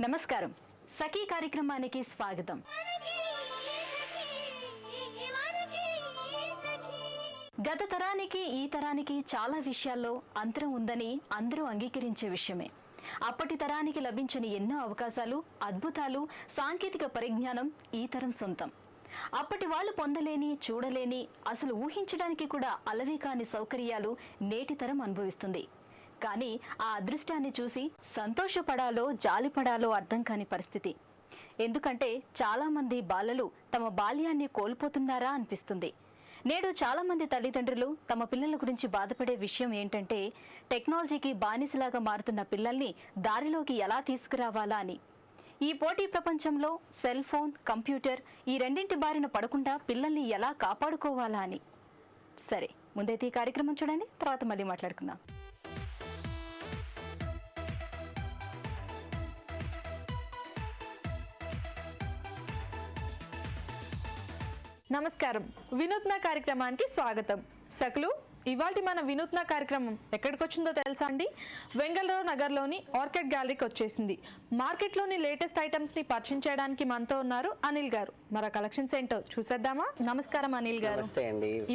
నమస్కారం. సఖీ కార్యక్రమానికి స్వాగతం. గత తరానికి ఈ తరానికి చాలా విషయాల్లో అంతరం ఉందని అందరూ అంగీకరించే విషయమే. అప్పటి తరానికి లభించని ఎన్నో అవకాశాలు, అద్భుతాలు, సాంకేతిక పరిజ్ఞానం ఈ తరం సొంతం. అప్పటి వాళ్ళు పొందలేని, చూడలేని, అసలు ఊహించడానికి కూడా అలవి కాని సౌకర్యాలు నేటి తరం అనుభవిస్తుంది. కానీ ఆ అదృష్టాన్ని చూసి సంతోషపడాలో జాలిపడాలో అర్థం కాని పరిస్థితి. ఎందుకంటే చాలామంది బాలలు తమ బాల్యాన్ని కోల్పోతున్నారా అనిపిస్తుంది. నేడు చాలామంది తల్లిదండ్రులు తమ పిల్లల గురించి బాధపడే విషయం ఏంటంటే టెక్నాలజీకి బానిసలాగా మారుతున్న పిల్లల్ని దారిలోకి ఎలా తీసుకురావాలా అని. ఈ పోటీ ప్రపంచంలో సెల్ ఫోన్, కంప్యూటర్ ఈ రెండింటి బారిన పడకుండా పిల్లల్ని ఎలా కాపాడుకోవాలా అని. సరే, ముందైతే ఈ కార్యక్రమం చూడండి, తర్వాత మళ్ళీ మాట్లాడుకుందాం. నమస్కారం. వినూత్న కార్యక్రమానికి స్వాగతం. సకులు, ఇవాళ మన వినూత్న కార్యక్రమం ఎక్కడికి వచ్చిందో తెలుసా అండి? వెంగళరావు నగర్లోని ఆర్కిడ్ గ్యాలరీకి వచ్చేసింది. మార్కెట్లోని లేటెస్ట్ ఐటమ్స్ ని పరిచయం చేయడానికి మనతో ఉన్నారు అనిల్ గారు. మన కలెక్షన్స్ ఏంటో చూసేద్దామా? నమస్కారం అనిల్ గారు.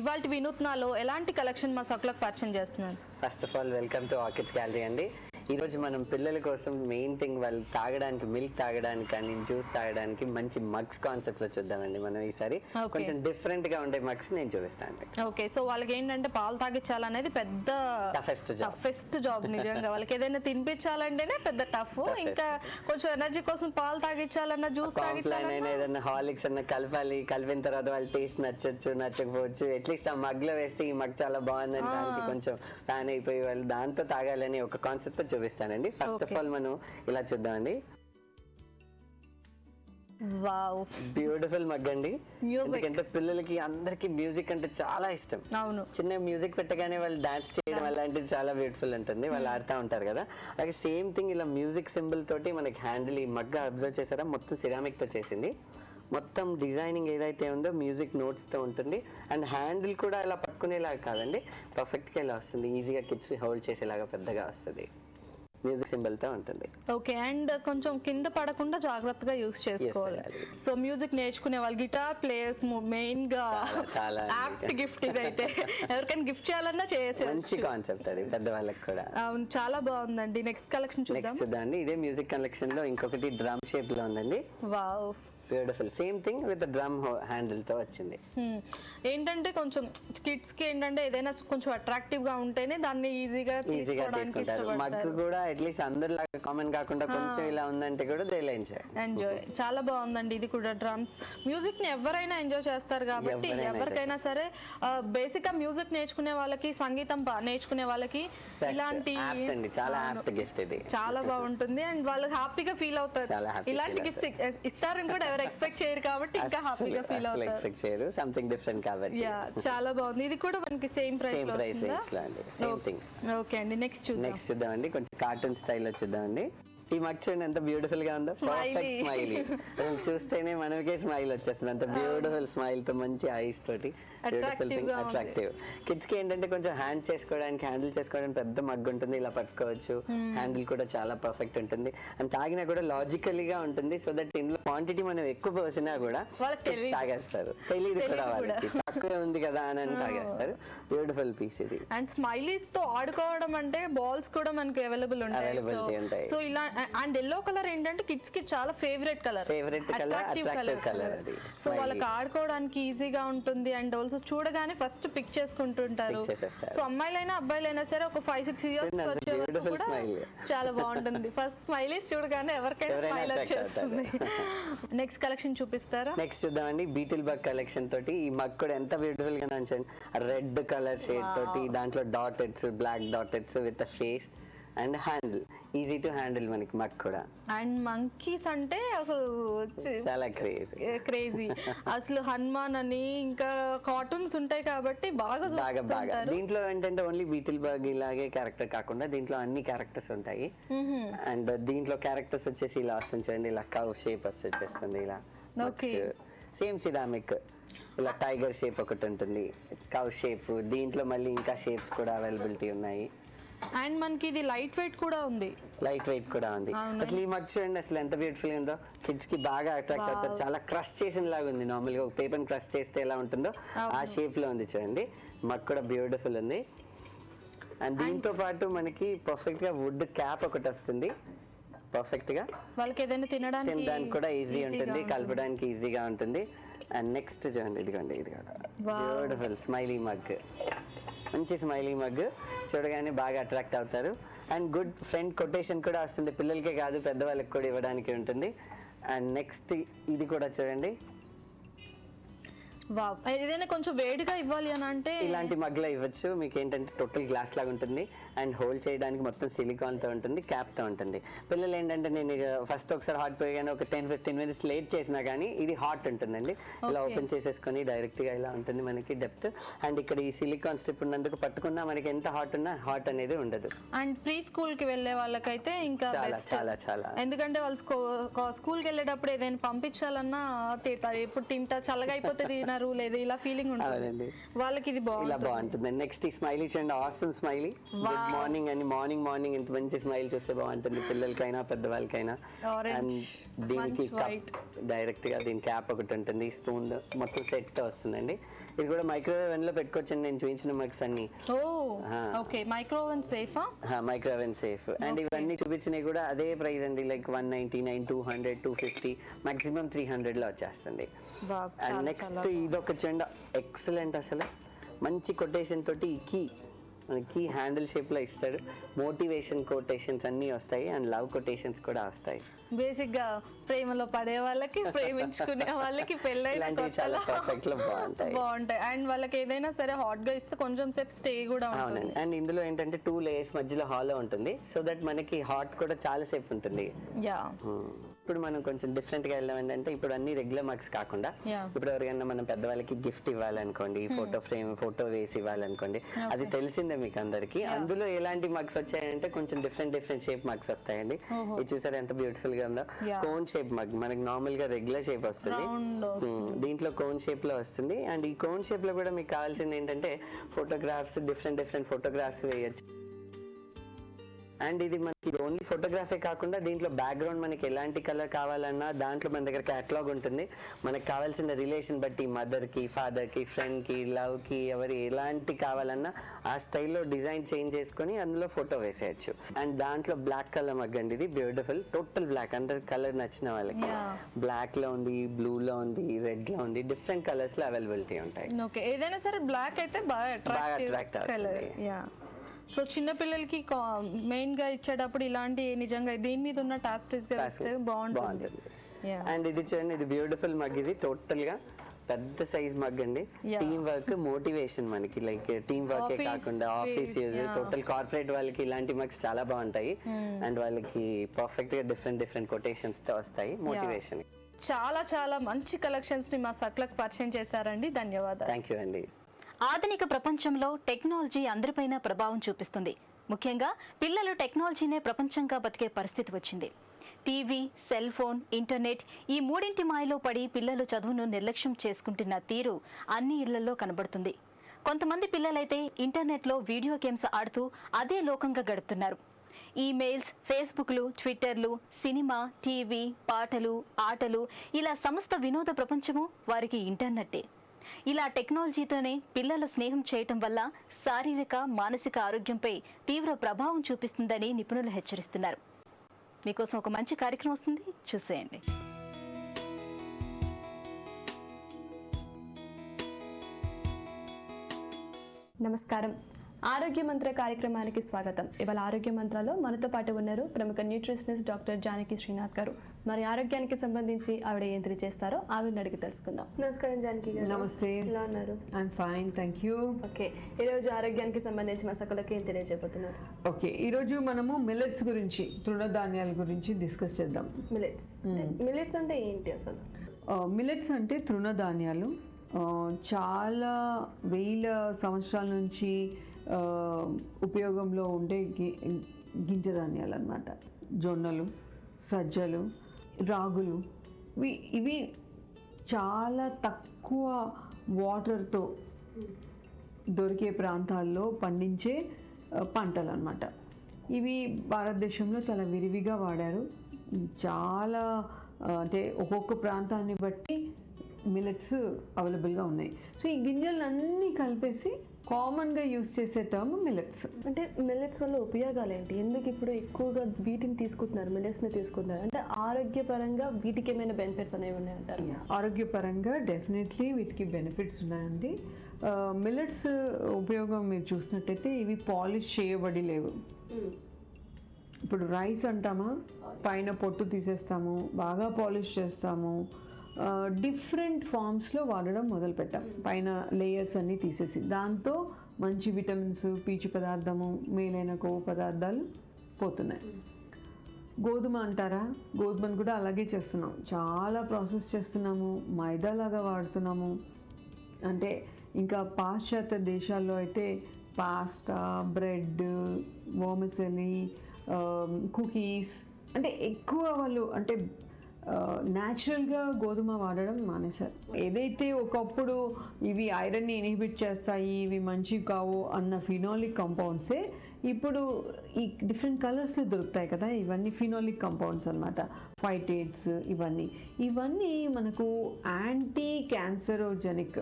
ఇవాళ వినూత్నలో ఎలాంటి కలెక్షన్ మా సకులకు పరిచయం చేస్తున్నారు? First of all welcome to orchids gallery అండి. ఈ రోజు మనం పిల్లల కోసం మెయిన్ థింగ్ వాళ్ళు తాగడానికి, మిల్క్ తాగడానికి కానీ జ్యూస్ తాగడానికి మంచి మగ్స్ కాన్సెప్ట్ లో చూద్దామండి. మనం ఈసారి కొంచెం డిఫరెంట్ గా ఉండే మగ్స్ నేను చూపిస్తాను. ఓకే, సో వాళ్ళకి ఏంటంటే పాలు తాగించాలనేది పెద్ద టఫెస్ట్ జాబ్. నిజంగా వాళ్ళకి ఏదైనా తినిపించాలంటేనే పెద్ద టఫ్. ఇంకా కొంచెం ఎనర్జీ కోసం పాలు తాగించాలన్నా, జ్యూస్ తాగించాలన్నా, ఏదైనా హార్లిక్స్ అన్న కలపాలి. కలిపిన తర్వాత వాళ్ళ టేస్ట్ నచ్చచ్చు, నచ్చకపోవచ్చు. అట్లీస్ట్ ఆ మగ్ లో వేస్తే ఈ మగ్ చాలా బాగుందని దానికి కొంచెం ఫ్యాన్ అయిపోయి వాళ్ళు దాంతో తాగాలని ఒక కాన్సెప్ట్ చూపిస్తానండి. ఫస్ట్ ఆఫ్ ఆల్ మనం ఇలా చూద్దామండి. వావ్, బ్యూటిఫుల్ మగ్ అండి. ఎందుకంటే పిల్లలకి అందరికి మ్యూజిక్ అంటే చాలా ఇష్టం. అవును, చిన్న మ్యూజిక్ పెట్టగానే వాళ్ళు డాన్స్ చేయడం అలాంటిది చాలా బ్యూటిఫుల్ ఉంటుంది. వాళ్ళు ఆడుతూ ఉంటారు కదా. అలాగే సేమ్ థింగ్ ఇలా మ్యూజిక్ సింబల్ తోటి మనకి హ్యాండిల్, ఈ మగ్ అబ్జర్వ్ చేశారా, మొత్తం సిరామిక్ తో చేసింది. మొత్తం డిజైనింగ్ ఏదైతే ఉందో మ్యూజిక్ నోట్స్ తో ఉంటుంది. అండ్ హ్యాండిల్ కూడా ఇలా పట్టుకునేలాగా కాదండి, పర్ఫెక్ట్ గా ఇలా వస్తుంది. ఈజీగా కిడ్స్ హోల్డ్ చేసేలాగా పెద్దగా వస్తుంది. మ్యూజిక్ సింబల్ తో ఉంటుంది. ఓకే, అండ్ కొంచెం కింద పడకుండా జాగ్రత్తగా యూస్ చేసుకోవాలి. సో మ్యూజిక్ నేర్చుకునే వాళ్ళు, గిటార్ ప్లేయర్స్ మెయిన్ గా చాలా యాప్ట్ గిఫ్ట్ అయితే ఎవరికైనా గిఫ్ట్ చేయాలన్నా చేసే మంచి కాన్సెప్ట్ అది పెద్దవాళ్ళకి కూడా. అవును, చాలా బాగుందండి. నెక్స్ట్ కలెక్షన్ చూద్దామండి. ఇదే మ్యూజిక్ కలెక్షన్ లో ఇంకొకటి డ్రమ్ షేప్ లో ఉందండి. Wow, beautiful. Same thing with drum handle తో వచ్చింది. ఏంటంటే కొంచెం కిడ్స్ కి ఏంటంటే ఏదైనా కొంచెం అట్రాక్టివ్ గా ఉంటేనే దాన్ని ఈజీగా తీసుకుంటారు. మగ్ కూడా అట్లీస్ట్ అందరిలాగా కామన్ కాకుండా కొంచెం ఇలా ఉందంటే కూడా దే ఎంజాయ్. చాలా బాగుందండి. ఇది కూడా డ్రమ్స్ మ్యూజిక్ ని ఎవరైనా ఎంజాయ్ చేస్తారు కాబట్టి ఎవరికైనా సరే బేసిక్ గా మ్యూజిక్ నేర్చుకునే వాళ్ళకి, సంగీతం నేర్చుకునే వాళ్ళకి ఇలాంటి చాలా యాప్ట్ గిఫ్ట్ ఇది. చాలా బాగుంటుంది. అండ్ వాళ్ళు హ్యాపీగా ఫీల్ అవుతారు. ఇలాంటి గిఫ్ట్స్ ఇస్తారని కూడా ఎక్స్పెక్ట్ చేయరు కాబట్టి ఇంకా హ్యాపీగా ఫీల్ అవుతారు. ఎక్స్పెక్ట్ చేయరు, సంథింగ్ డిఫరెంట్ కాబట్టి. చాలా బాగుంది. ఇది కూడా మనకి సేమ్ ప్రైస్ లో అండి. Same thing. ఓకే అండి, నెక్స్ట్ చూద్దామండి. కొంచెం కార్టూన్ స్టైల్లో చూద్దామండి. ఈ మగ్ చూడండి ఎంత బ్యూటిఫుల్ గా ఉందో. Perfect smiley. చూస్తేనే మనకే స్మైల్ వచ్చేస్తుంది. అంత బ్యూటిఫుల్ స్మైల్ తో, మంచి ఐస్ తోటి, బ్యూటిఫుల్ థింగ్, అట్రాక్టివ్. కిడ్స్ కి ఏంటంటే కొంచెం హ్యాండిల్ చేసుకోవడానికి పెద్ద మగ్ ఉంటుంది, ఇలా పట్టుకోవచ్చు. హ్యాండిల్ కూడా చాలా పర్ఫెక్ట్ ఉంటుంది. అండ్ తాగినా కూడా లాజికల్లీ గా ఉంటుంది. సో దట్ ఇందులో క్వాంటిటీ మనం ఎక్కువ పోసినా కూడా తాగేస్తారు. తెలియదు కూడా వాళ్ళకి, తక్కువ ఉంది కదా అని తాగేస్తారు. బ్యూటిఫుల్ పీస్ ఇది. అండ్ స్మైలీస్ తో ఆడుకోవడం అంటే బాల్స్ కూడా మనకి అవైలబిలిటీ ఉంటాయి. సో ఇలా అండ్ ఎల్లో కలర్ ఏంటంటే కిడ్స్ కి చాలా favourite colour, attractive colour. So వాళ్ళకి ఆడుకోవడానికి ఈజీగా ఉంటుంది. అండ్ ఆల్సో చూడగానే ఫస్ట్ పిక్ చేసుకుంటుంటారు. సో అమ్మాయిలైనా అబ్బాయిలైనా సరే ఒక 5-6 ఇయర్స్ చాలా బాగుంటుంది. ఫస్ట్ స్మైలీస్ చూడగానే ఎవరికైనా స్మైల్ వచ్చేస్తుంది. నెక్స్ట్ కలెక్షన్ చూపిస్తారా? నెక్స్ట్ చూద్దామండి. బీటిల్ బగ్ కలెక్షన్ తోటి ఈ మగ్ కూడా ఎంత బ్యూటిఫుల్ గా ఉంచండి. రెడ్ కలర్ షేడ్ తోటి, దాంట్లో dotteds, black dotteds with face and handle, easy to handle మనకి మగ్ కూడా. అండ్ మంకీస్ అంటే అసలు చాలా క్రేజీ. అసలు హనుమాన్ అని ఇంకా కార్టూన్స్ ఉంటాయి కాబట్టి బాగా. దీంట్లో ఏంటంటే ఓన్లీ బీటిల్ బగ్ ఇలాగే క్యారెక్టర్ కాకుండా దీంట్లో అన్ని క్యారెక్టర్స్ ఉంటాయి. అండ్ దీంట్లో క్యారెక్టర్స్ వచ్చేసి ఇలా వస్తుంది, ఇలా కవ్ షేప్ వచ్చేస్తుంది. ఇలా సేమ్ సిరామిక్, ఇలా టైగర్ షేప్ ఒకటి ఉంటుంది, కవ్ షేప్. దీంట్లో మళ్ళీ ఇంకా షేప్స్ కూడా అవైలబిలిటీ ఉన్నాయి. అండ్ మనకి ఇది లైట్ వెయిట్ కూడా ఉంది. లైట్ వెయిట్ కూడా ఉంది. అసలు ఈ మగ్ చూడండి అసలు ఎంత బ్యూటిఫుల్ గా ఉందో, కిడ్స్ కి బాగా అట్రాక్ట్ అవుతారు. చాలా క్రష్ చేసిన లాగా ఉంది. నార్మల్ గా ఒక పేపర్ క్రష్ చేస్తే ఎలా ఉంటుందో ఆ షేప్ లో ఉంది చూడండి. మగ్ కూడా బ్యూటిఫుల్ ఉంది. అండ్ దీంతో పాటు మనకి పర్ఫెక్ట్ గా వుడ్ క్యాప్ ఒకటి వస్తుంది. పర్ఫెక్ట్ గా వాళ్ళకి ఏదైనా తినడానికి కూడా ఈజీ ఉంటుంది, కలపడానికి ఈజీగా ఉంటుంది. అండ్ నెక్స్ట్ చూడండి ఇదిగోండి, ఇది కూడా బ్యూటిఫుల్ స్మైలీ మగ్. మంచి స్మైలీ మగ్, చూడగానే బాగా అట్రాక్ట్ అవుతారు. అండ్ గుడ్ ఫ్రెండ్ కొటేషన్ కూడా వస్తుంది, పిల్లలకే కాదు పెద్దవాళ్ళకి కూడా ఇవ్వడానికి ఉంటుంది. అండ్ నెక్స్ట్ ఇది కూడా చూడండి, వావ్, ఏదైనా కొంచెం వేడిగా ఇవ్వాలి అని అంటే ఇలాంటి మగ్లో ఇవ్వచ్చు. మీకు ఏంటంటే టోటల్ గ్లాస్ లాగా ఉంటుంది అండ్ హోల్డ్ చేయడానికి మొత్తం సిలికాన్ తో ఉంటుంది, క్యాప్ తో ఉంటుంది. పిల్లలు ఏంటంటే నేను ఫస్ట్ ఒకసారి హాట్ పోయగానే ఒక 10-15 minutes లేట్ చేసినా కానీ ఇది హాట్ ఉంటుందండి. ఇలా ఓపెన్ చేసేసుకొని డైరెక్ట్ గా ఇలా ఉంటుంది మనకి డెప్త్. అండ్ ఇక్కడ ఈ సిలికాన్ స్ట్రిప్ ఉన్నందుకు పట్టుకున్నా మనకి ఎంత హాట్ ఉన్నా హాట్ అనేది ఉండదు. అండ్ ప్రీ స్కూల్ కి వెళ్ళే వాళ్ళకైతే ఇంకా చాలా చాలా చాలా, ఎందుకంటే వాళ్ళు స్కూల్ కి వెళ్ళేటప్పుడు ఏదైనా పంపించాలన్నా ఇప్పుడు తింటా చల్లగా అయిపోతే తినరు, లేదు ఇలా ఫీలింగ్ ఉంటుంది వాళ్ళకి, ఇది ఇలా బాగుంటుంది. నెక్స్ట్ ఈ స్మైలీ చూడండి, ఆసమ్ స్మైలీ. గుడ్ మార్నింగ్ అని మార్నింగ్ ఇంత మంచి స్మైల్ చూస్తే బాగుంటుంది పిల్లలకైనా పెద్దవాళ్ళకైనా. అండ్ దీనికి కప్ డైరెక్ట్ గా దీని క్యాప్ ఒకటి ఉంటుంది, స్పూన్ మొత్తం సెట్ తో వస్తుందండి. ఇది కూడా మైక్రోవేవ్ ఓవెన్ లో పెట్టుకోవచ్చండి. నేను చూపించిన మగ్స్ అన్ని microwave safe. Microwave safe. And ఇవన్నీ చూపించినవి కూడా అదే ప్రైస్ అండి, లైక్ 199, 200, 250, మాక్సిమం 300 లో వచ్చేస్తుంది. అండ్ నెక్స్ట్ ఇదొక చెండ ఎక్సలెంట్, అసలు మంచి కొటేషన్ తోటి ఈ కీ మనకి హ్యాండిల్ షేప్ లో ఇస్తాడు. మోటివేషన్ కొటేషన్స్ అన్ని వస్తాయి అండ్ లవ్ కొటేషన్స్ కూడా వస్తాయి. బేసిక్ గా ప్రేమలో పడే వాళ్ళకి, ప్రేమించుకునే వాళ్ళకి, పెళ్ళైన చాలా పర్ఫెక్ట్ లో బాగుంటాయి. అండ్ వాళ్ళకి ఏదైనా సరే హాట్ గా ఇస్తే కొంచెం సేపు స్టే కూడా ఉంటుంది. అండ్ ఇందులో ఏంటంటే 2 layers మధ్యలో హాలో ఉంటుంది, సో దట్ మనకి హాట్ కూడా చాలా సేపు ఉంటుంది. ఇప్పుడు మనం కొంచెం డిఫరెంట్ గా వెళ్ళాం ఏంటంటే, ఇప్పుడు అన్ని రెగ్యులర్ మగ్స్ కాకుండా ఇప్పుడు ఎవరికైనా మనం పెద్దవాళ్ళకి గిఫ్ట్ ఇవ్వాలనుకోండి, ఫోటో ఫ్రేమ్ ఫోటో వేసి ఇవ్వాలనుకోండి, అది తెలిసిందే మీకు అందరికి. అందులో ఎలాంటి మగ్స్ వచ్చాయంటే కొంచెం డిఫరెంట్ షేప్ మగ్స్ వస్తాయండి. ఇది చూసారు ఎంత బ్యూటిఫుల్ గా ఉందో. కోన్ షేప్ మగ్ మనకి నార్మల్ గా రెగ్యులర్ షేప్ వస్తుంది, దీంట్లో కోన్ షేప్ లో వస్తుంది. అండ్ ఈ కోన్ షేప్ లో కూడా మీకు కావాల్సింది ఏంటంటే ఫోటోగ్రాఫ్స్, డిఫరెంట్ ఫోటోగ్రాఫ్స్ వేయచ్చు. అండ్ ఇది మనకి ఓన్లీ ఫోటోగ్రాఫే కాకుండా దీంట్లో బ్యాక్గ్రౌండ్ మనకి ఎలాంటి కలర్ కావాలన్నా దాంట్లో మన దగ్గర క్యాటలాగ్ ఉంటుంది. మనకు కావాల్సిన రిలేషన్ బట్టి మదర్కి, ఫాదర్కి, ఫ్రెండ్కి, లవ్కి, ఎవరి ఎలాంటి కావాలన్నా ఆ స్టైల్లో డిజైన్ చేంజ్ చేసుకొని అందులో ఫోటో వేసేయచ్చు. అండ్ దాంట్లో బ్లాక్ కలర్ మగ్ అండి, ఇది బ్యూటిఫుల్ టోటల్ బ్లాక్. అందరి కలర్ నచ్చిన వాళ్ళకి బ్లాక్ లో ఉంది, బ్లూ లో ఉంది, రెడ్ లో ఉంది, డిఫరెంట్ కలర్స్ లో అవైలబిలిటీ ఉంటాయి. ఏదైనా సరే బ్లాక్ అయితే బాగా అట్రాక్ట్ అవుతుంది. సో చిన్న పిల్లలకి మెయిన్ గా ఇచ్చేటప్పుడు ఇలాంటి నిజంగా దీని మీద ఉన్న టాస్టిస్ గా బాగుంటుంది. అండ్ ఇది చూడండి, ఇది బ్యూటిఫుల్ మగ్. ఇది టోటల్ గా పెద్ద సైజ్ మగ్ అండి. టీమ్ వర్క్, మోటివేషన్ మనకి లైక్ టీమ్ వర్క్ కాకుండా ఆఫీస్ యూజ్, టోటల్ కార్పొరేట్ వాళ్ళకి ఇలాంటి మగ్స్ చాలా బాగుంటాయి. అండ్ వాళ్ళకి పర్ఫెక్ట్ గా డిఫరెంట్ కొటేషన్స్ తో వస్తాయి, మోటివేషన్. చాలా మంచి కలెక్షన్స్ ని మా సక్లకు పరిచయం చేశారండి, ధన్యవాదాలు. థ్యాంక్ యూ అండి. ఆధునిక ప్రపంచంలో టెక్నాలజీ అందరిపైన ప్రభావం చూపిస్తుంది. ముఖ్యంగా పిల్లలు టెక్నాలజీనే ప్రపంచంగా బతికే పరిస్థితి వచ్చింది. టీవీ, సెల్ ఫోన్, ఇంటర్నెట్ ఈ మూడింటి మాయలో పడి పిల్లలు చదువును నిర్లక్ష్యం చేసుకుంటున్న తీరు అన్ని ఇళ్లలో కనబడుతుంది. కొంతమంది పిల్లలైతే ఇంటర్నెట్లో వీడియో గేమ్స్ ఆడుతూ అదే లోకంగా గడుపుతున్నారు. ఈమెయిల్స్, ఫేస్బుక్లు, ట్విట్టర్లు, సినిమా, టీవీ, పాటలు, ఆటలు ఇలా సమస్త వినోద ప్రపంచము వారికి ఇంటర్నెట్టే. ఇలా టెక్నాలజీతోనే పిల్లల స్నేహం చేయటం వల్ల శారీరక, మానసిక ఆరోగ్యంపై తీవ్ర ప్రభావం చూపిస్తుందని నిపుణులు హెచ్చరిస్తున్నారు. మీకోసం ఒక మంచి కార్యక్రమం వస్తుంది, చూసేయండి. నమస్కారం. ఆరోగ్య మంత్ర కార్యక్రమానికి స్వాగతం. ఇవాళ ఆరోగ్య మంత్రాలో మనతో పాటు ఉన్నారు ప్రముఖ న్యూట్రిషనిస్ట్ డాక్టర్ జానకి శ్రీనాథ్ గారు. మరి ఆరోగ్యానికి సంబంధించి ఆవిడ ఏం తెలియజేస్తారో ఆవిడని అడిగి తెలుసుకుందాం. నమస్కారం జానకి గారు. నమస్తే. ఎలా ఉన్నారు? I'm fine, thank you. Okay, ఈరోజు ఆరోగ్యానికి సంబంధించి మా సకలకి ఏం తెలియజేయబోతున్నారు? ఓకే, ఈరోజు మనము మిల్లెట్స్ గురించి, తృణధాన్యాల గురించి డిస్కస్ చేద్దాం. మిల్లెట్స్ అంటే ఏంటి అసలు? మిల్లెట్స్ అంటే తృణధాన్యాలు. చాలా వేల సంవత్సరాల నుంచి ఉపయోగంలో ఉండే గింజధాన్యాలు అన్నమాట. జొన్నలు, సజ్జలు, రాగులు, ఇవి చాలా తక్కువ వాటర్తో దొరికే ప్రాంతాల్లో పండించే పంటలు అన్నమాట. ఇవి భారతదేశంలో చాలా విరివిగా వాడారు. చాలా అంటే ఒక్కొక్క ప్రాంతాన్ని బట్టి మిల్లెట్స్ అవైలబుల్గా ఉన్నాయి. సో ఈ గింజలన్నీ కలిపేసి కామన్గా యూస్ చేసే టర్మ్ మిల్లెట్స్. అంటే మిల్లెట్స్ వల్ల ఉపయోగాలు ఏంటి? ఎందుకు ఇప్పుడు ఎక్కువగా వీటిని తీసుకుంటున్నారు, మిల్లెట్స్ని తీసుకుంటున్నారు? అంటే ఆరోగ్యపరంగా వీటికి ఏమైనా బెనిఫిట్స్ అనేవి ఉన్నాయంటారు? ఆరోగ్యపరంగా డెఫినెట్లీ వీటికి బెనిఫిట్స్ ఉన్నాయండి. మిల్లెట్స్ ఉపయోగం మీరు చూసినట్టయితే ఇవి పాలిష్ చేయబడి లేవు. ఇప్పుడు రైస్ అంటామా, పైన పొట్టు తీసేస్తాము, బాగా పాలిష్ చేస్తాము, డిఫరెంట్ ఫామ్స్లో వాడడం మొదలుపెట్టాం. పైన లేయర్స్ అన్నీ తీసేసి దాంతో మంచి విటమిన్స్, పీచు పదార్థము, మేలైన కొవ్వు పదార్థాలు పోతున్నాయి. గోధుమ అంటారా, గోధుమను కూడా అలాగే చేస్తున్నాం. చాలా ప్రాసెస్ చేస్తున్నాము, మైదాలాగా వాడుతున్నాము. అంటే ఇంకా పాశ్చాత్య దేశాల్లో అయితే పాస్తా, బ్రెడ్, వర్మిసెలి, కుకీస్, అంటే ఎక్కువ వాళ్ళు అంటే న్యాచురల్గా గోధుమ వాడడం మానేశారు. ఏదైతే ఒకప్పుడు ఇవి ఐరన్ని ఇన్హిబిట్ చేస్తాయి, ఇవి మంచివి కావు అన్న ఫినాలిక్ కంపౌండ్సే ఇప్పుడు ఈ డిఫరెంట్ కలర్స్లో దొరుకుతాయి కదా, ఇవన్నీ ఫినాలిక్ కంపౌండ్స్ అనమాట. ఫైటేట్స్, ఇవన్నీ మనకు anti cancerogenic,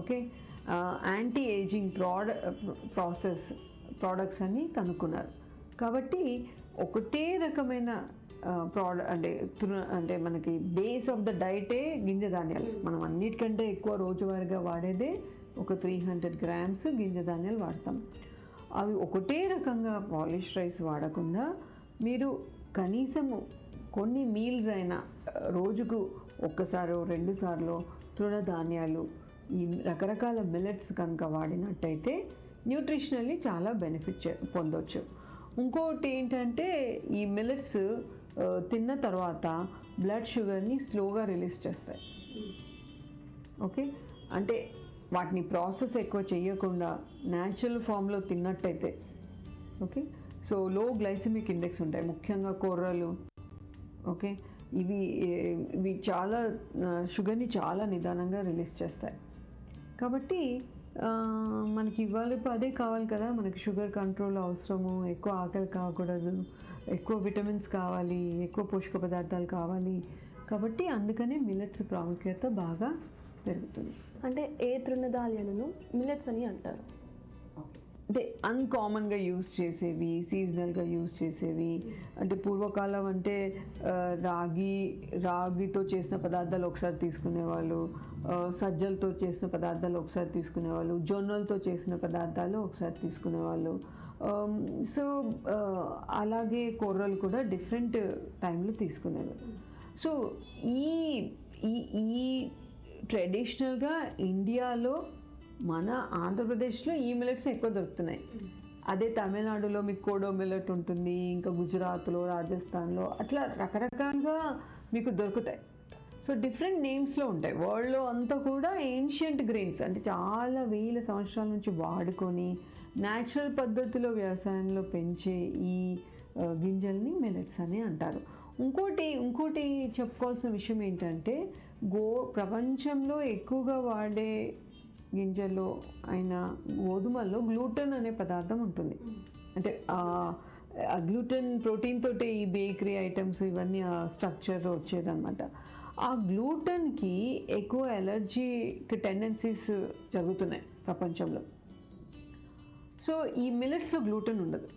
okay, anti ageing products అని కనుక్కున్నారు. కాబట్టి ఒకటే రకమైన అంటే మనకి బేస్ ఆఫ్ ద డైటే గింజ ధాన్యాలు. మనం అన్నిటికంటే ఎక్కువ రోజువారీగా వాడేదే ఒక 300 grams గింజ ధాన్యాలు వాడతాం. అవి ఒకటే రకంగా పాలిష్ రైస్ వాడకుండా మీరు కనీసము కొన్ని మీల్స్ అయినా రోజుకు ఒక్కసారో 2 సార్లు తృణధాన్యాలు, ఈ రకరకాల మిల్లెట్స్ కనుక వాడినట్టయితే న్యూట్రిషనల్లీ చాలా బెనిఫిట్ పొందవచ్చు. ఇంకోటి ఏంటంటే ఈ మిల్లెట్స్ తిన్న తర్వాత బ్లడ్ షుగర్ని స్లోగా రిలీజ్ చేస్తాయి. ఓకే, అంటే వాటిని ప్రాసెస్ ఎక్కువ చేయకుండా న్యాచురల్ ఫామ్లో తిన్నట్టయితే, ఓకే, సో లో గ్లైసెమిక్ ఇండెక్స్ ఉంటాయి, ముఖ్యంగా కొర్రలు. ఓకే, ఇవి చాలా షుగర్ని చాలా నిదానంగా రిలీజ్ చేస్తాయి. కాబట్టి మనకి ఇవాళ అదే కావాలి కదా, మనకి షుగర్ కంట్రోల్ అవసరము, ఎక్కువ ఆకలి కాకూడదు, ఎక్కువ విటమిన్స్ కావాలి, ఎక్కువ పోషక పదార్థాలు కావాలి. కాబట్టి అందుకనే మిల్లెట్స్ ప్రాముఖ్యత బాగా పెరుగుతుంది. అంటే ఏ తృణధాన్యాలను మిల్లెట్స్ అని అంటారు? అంటే అన్కామన్గా యూస్ చేసేవి, సీజనల్గా యూస్ చేసేవి. అంటే పూర్వకాలం అంటే రాగితో చేసిన పదార్థాలు ఒకసారి తీసుకునేవాళ్ళు, సజ్జలతో చేసిన పదార్థాలు ఒకసారి తీసుకునేవాళ్ళు, జొన్నలతో చేసిన పదార్థాలు ఒకసారి తీసుకునేవాళ్ళు. సో అలాగే కొర్రలు కూడా డిఫరెంట్ టైంలో తీసుకునేవాళ్ళు. సో ఈ ట్రెడిషనల్గా ఇండియాలో మన ఆంధ్రప్రదేశ్లో ఈ మిల్లెట్స్ ఎక్కువ దొరుకుతున్నాయి. అదే తమిళనాడులో మీకు కోడో మిల్లెట్ ఉంటుంది, ఇంకా గుజరాత్లో, రాజస్థాన్లో అట్లా రకరకాలుగా మీకు దొరుకుతాయి. సో డిఫరెంట్ నేమ్స్లో ఉంటాయి. వరల్డ్లో అంతా కూడా ఏన్షియంట్ గ్రెయిన్స్, అంటే చాలా వేల సంవత్సరాల నుంచి వాడుకొని న్యాచురల్ పద్ధతిలో వ్యవసాయంలో పెంచే ఈ గింజల్ని మిల్లెట్స్ అని అంటారు. ఇంకోటి చెప్పుకోవాల్సిన విషయం ఏంటంటే ప్రపంచంలో ఎక్కువగా వాడే గింజల్లో అయిన గోధుమల్లో గ్లూటెన్ అనే పదార్థం ఉంటుంది. అంటే ఆ గ్లూటెన్ ప్రోటీన్ తోటే ఈ బేకరీ ఐటమ్స్ ఇవన్నీ ఆ స్ట్రక్చర్ వచ్చేదన్నమాట. ఆ గ్లూటెన్కి ఎక్కువ ఎలర్జీకి టెండెన్సీస్ జరుగుతున్నాయి ప్రపంచంలో. సో ఈ మిల్లెట్స్లో గ్లూటెన్ ఉండదు,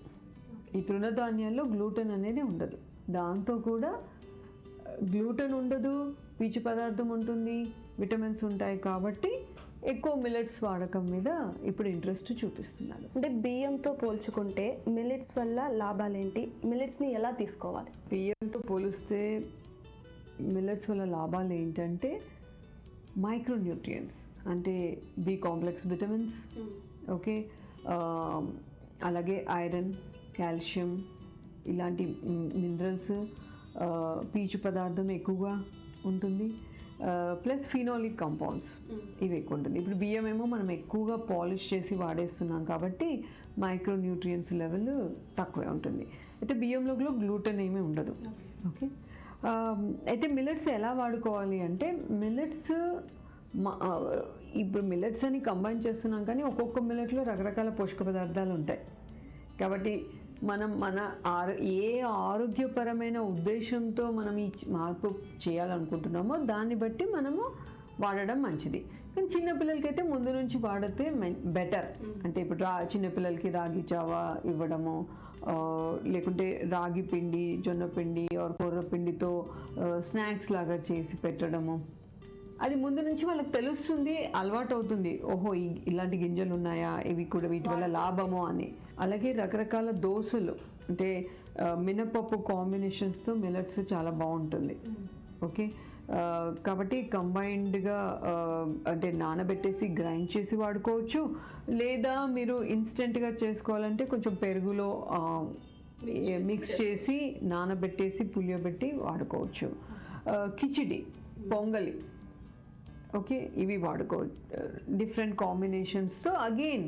ఈ తృణధాన్యాల్లో గ్లూటెన్ అనేది ఉండదు. దాంతో కూడా గ్లూటెన్ ఉండదు, పీచు పదార్థం ఉంటుంది, విటమిన్స్ ఉంటాయి. కాబట్టి ఎక్కువ మిల్లెట్స్ వాడకం మీద ఇప్పుడు ఇంట్రెస్ట్ చూపిస్తున్నారు. అంటే బియ్యంతో పోల్చుకుంటే మిల్లెట్స్ వల్ల లాభాలు ఏంటి? మిల్లెట్స్ని ఎలా తీసుకోవాలి? బియ్యంతో పోలిస్తే మిల్లెట్స్ వల్ల లాభాలు ఏంటంటే మైక్రోన్యూట్రియంట్స్, అంటే బి కాంప్లెక్స్ విటమిన్స్, ఓకే, అలాగే ఐరన్, కాల్షియం ఇలాంటి మినరల్స్, పీచు పదార్థం ఎక్కువగా ఉంటుంది, ప్లస్ ఫినాలిక్ కంపౌండ్స్ ఇవి ఎక్కువ ఉంటుంది. ఇప్పుడు బియ్యం ఏమో మనం ఎక్కువగా పాలిష్ చేసి వాడేస్తున్నాం కాబట్టి మైక్రోన్యూట్రియంట్స్ లెవెల్ తక్కువే ఉంటుంది. అయితే బియ్యంలో గ్లూటెన్ ఏమీ ఉండదు. ఓకే, అయితే మిల్లెట్స్ ఎలా వాడుకోవాలి అంటే మిల్లెట్స్ ఇప్పుడు మిల్లెట్స్ అని కంబైన్ చేస్తున్నాం కానీ ఒక్కొక్క మిల్లెట్లో రకరకాల పోషక పదార్థాలు ఉంటాయి. కాబట్టి మనం ఏ ఆరోగ్యపరమైన ఉద్దేశంతో మనం ఈ మార్పు చేయాలనుకుంటున్నామో దాన్ని బట్టి మనము వాడడం మంచిది. కానీ చిన్నపిల్లలకైతే ముందు నుంచి వాడితే బెటర్. అంటే ఇప్పుడు చిన్నపిల్లలకి రాగి జావా ఇవ్వడము, లేకుంటే రాగి పిండి, జొన్న పిండి కొర్ర పిండితో స్నాక్స్ లాగా చేసి పెట్టడము, అది ముందు నుంచి వాళ్ళకి తెలుస్తుంది, అలవాటు అవుతుంది. ఓహో ఇలాంటి గింజలు ఉన్నాయా, ఇవి కూడా వీటి వల్ల లాభము అని. అలాగే రకరకాల దోశలు, అంటే మినపప్పు కాంబినేషన్స్తో మిల్లెట్స్ చాలా బాగుంటుంది. ఓకే, కాబట్టి కంబైన్డ్గా అంటే నానబెట్టేసి గ్రైండ్ చేసి వాడుకోవచ్చు, లేదా మీరు ఇన్స్టెంట్గా చేసుకోవాలంటే కొంచెం పెరుగులో మిక్స్ చేసి నానబెట్టేసి పులియబెట్టి వాడుకోవచ్చు. కిచిడి, పొంగలి, ఓకే, ఇవి వాడుకోవచ్చు డిఫరెంట్ కాంబినేషన్స్తో. అగైన్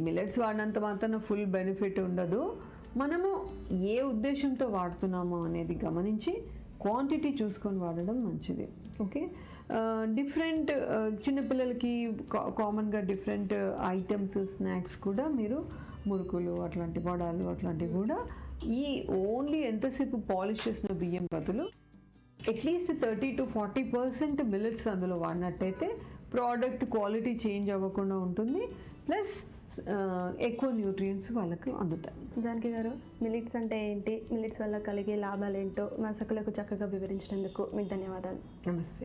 మిల్లెట్స్ వాడినంత మాత్రాన ఫుల్ బెనిఫిట్ ఉండదు. మనము ఏ ఉద్దేశంతో వాడుతున్నామో అనేది గమనించి క్వాంటిటీ చూసుకొని వాడడం మంచిది. ఓకే, డిఫరెంట్ చిన్నపిల్లలకి కామన్గా డిఫరెంట్ ఐటమ్స్ స్నాక్స్ కూడా మీరు మురుకులు అట్లాంటి వడాలు అట్లాంటివి కూడా ఈ ఓన్లీ ఎంతసేపు పాలిష్ చేసిన బియ్యం బదులు అట్లీస్ట్ 30 to 40% మిల్లెట్స్ అందులో వాడినట్టయితే ప్రోడక్ట్ క్వాలిటీ చేంజ్ అవ్వకుండా ఉంటుంది, ప్లస్ ఎక్కువ న్యూట్రియంట్స్ వాళ్ళకి అందుతాయి. జానకి గారు, మిల్లెట్స్ అంటే ఏంటి, మిల్లెట్స్ వల్ల కలిగే లాభాలు ఏంటో మా సకులకు చక్కగా వివరించినందుకు మీకు ధన్యవాదాలు. నమస్తే.